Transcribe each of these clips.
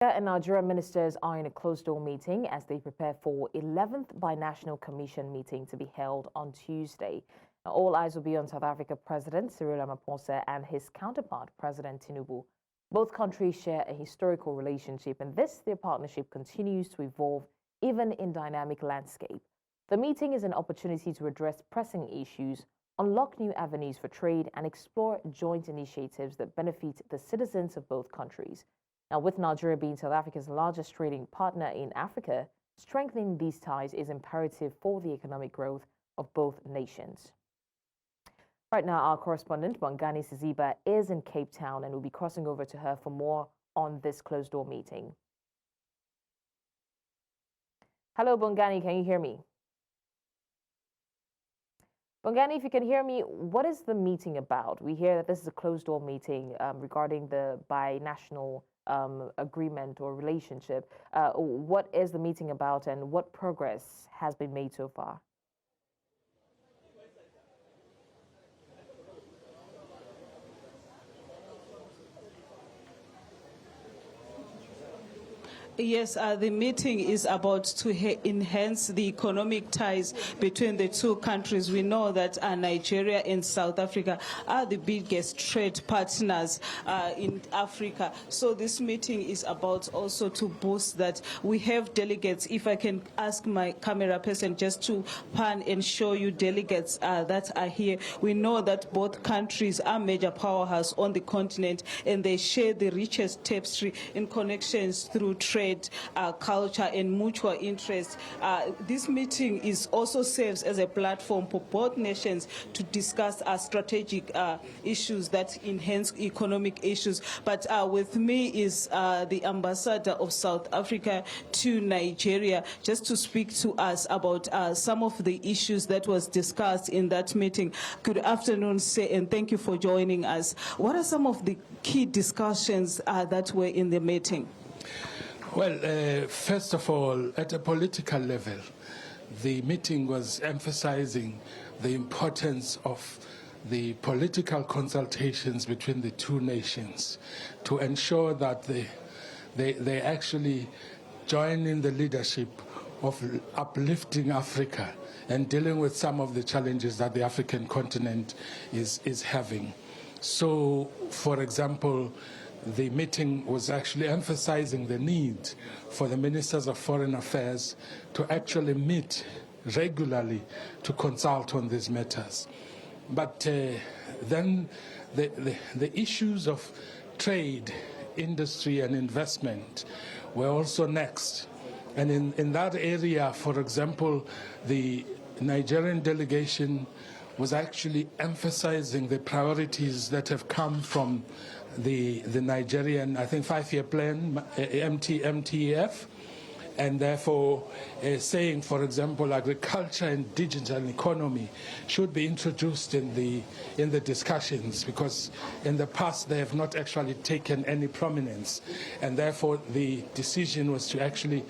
And Nigerian ministers are in a closed-door meeting as they prepare for 11th Binational Commission meeting to be held on Tuesday. Now, all eyes will be on South Africa President Cyril Ramaphosa and his counterpart, President Tinubu. Both countries share a historical relationship, and their partnership continues to evolve even in dynamic landscape. The meeting is an opportunity to address pressing issues, unlock new avenues for trade, and explore joint initiatives that benefit the citizens of both countries. Now, with Nigeria being South Africa's largest trading partner in Africa, strengthening these ties is imperative for the economic growth of both nations. Right now, our correspondent, Bongani Siziba, is in Cape Town and will be crossing over to her for more on this closed-door meeting. Hello, Bongani, can you hear me? Bongani, if you can hear me, what is the meeting about? We hear that this is a closed-door meeting regarding the binational agreement or relationship. What is the meeting about and what progress has been made so far? Yes, the meeting is about to enhance the economic ties between the two countries. We know that Nigeria and South Africa are the biggest trade partners in Africa. So this meeting is about also to boost that. We have delegates. If I can ask my camera person just to pan and show you delegates that are here. We know that both countries are major powerhouses on the continent and they share the richest tapestry in connections through trade, culture and mutual interest. This meeting also serves as a platform for both nations to discuss strategic issues that enhance economic issues. But with me is the ambassador of South Africa to Nigeria, just to speak to us about some of the issues that was discussed in that meeting. Good afternoon, sir, and thank you for joining us. What are some of the key discussions that were in the meeting? Well, first of all, at a political level, the meeting was emphasizing the importance of the political consultations between the two nations to ensure that they actually join in the leadership of uplifting Africa and dealing with some of the challenges that the African continent is having. So, for example, the meeting was actually emphasizing the need for the ministers of foreign affairs to actually meet regularly to consult on these matters. But then the issues of trade, industry and investment were also next. And in that area, for example, the Nigerian delegation was actually emphasizing the priorities that have come from the Nigerian, I think, 5-year plan, MTF, and therefore saying, for example, agriculture and digital economy should be introduced in the discussions, because in the past they have not actually taken any prominence, and therefore the decision was to actually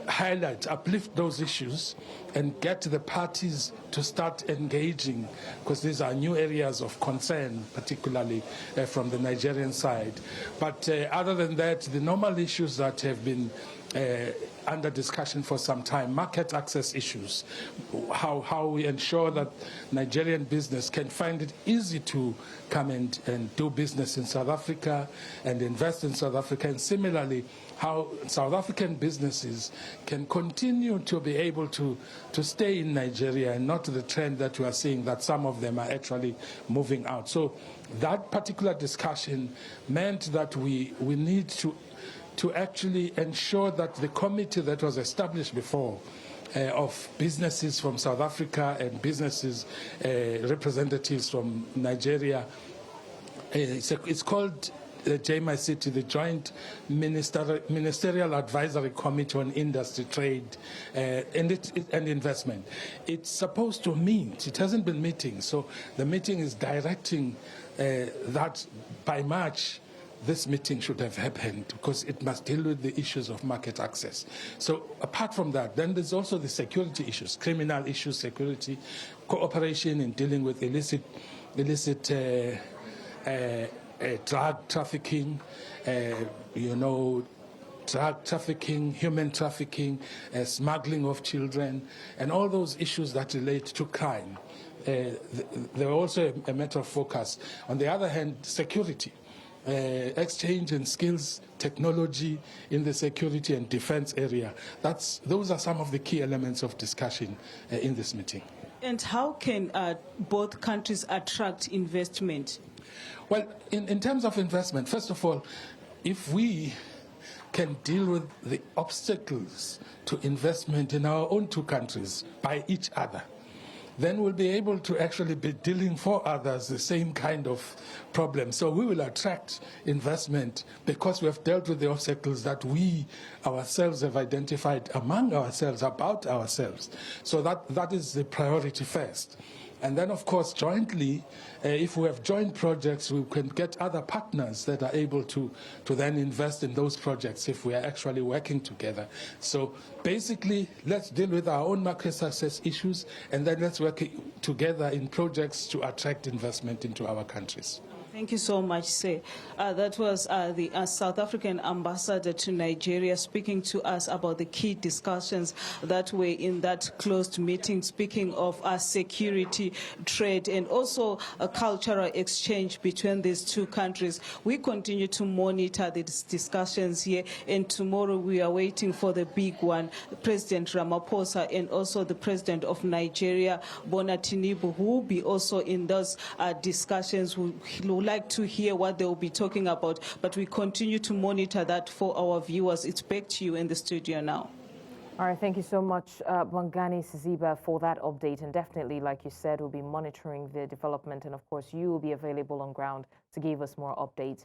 highlight, uplift those issues and get the parties to start engaging, because these are new areas of concern, particularly from the Nigerian side. But other than that, the normal issues that have been under discussion for some time, market access issues, how we ensure that Nigerian business can find it easy to come and do business in South Africa and invest in South Africa, and similarly how South African businesses can continue to be able to stay in Nigeria and not the trend that we are seeing that some of them are actually moving out. So that particular discussion meant that we need to actually ensure that the committee that was established before of businesses from South Africa and businesses representatives from Nigeria, it's called JMICT, the Joint Ministerial Advisory Committee on Industry, Trade and Investment. It's supposed to meet. It hasn't been meeting. So the meeting is directing that by March this meeting should have happened, because it must deal with the issues of market access. So apart from that, then there's also the security issues, criminal issues, security, cooperation in dealing with illicit drug trafficking, drug trafficking, human trafficking, smuggling of children, and all those issues that relate to crime. They're also a matter of focus. On the other hand, security. Exchange in skills, technology in the security and defense area. Those are some of the key elements of discussion in this meeting. And how can both countries attract investment? Well, in terms of investment, first of all, if we can deal with the obstacles to investment in our own two countries by each other, then we'll be able to actually be dealing for others the same kind of problem. So we will attract investment because we have dealt with the obstacles that we ourselves have identified among ourselves, about ourselves. So that is the priority first. And then, of course, jointly, if we have joint projects, we can get other partners that are able to then invest in those projects if we are actually working together. So basically, let's deal with our own market success issues, and then let's work together in projects to attract investment into our countries. Thank you so much, sir. That was the South African ambassador to Nigeria speaking to us about the key discussions that were in that closed meeting, speaking of security, trade, and also a cultural exchange between these two countries. We continue to monitor these discussions here, and tomorrow we are waiting for the big one, President Ramaphosa and also the President of Nigeria, Bola Tinubu, who will be also in those discussions. We like to hear what they will be talking about, but we continue to monitor that for our viewers. It's back to you in the studio now. All right, thank you so much, Bongani Siziba, for that update. And definitely, like you said, we'll be monitoring the development. And of course, you will be available on ground to give us more updates.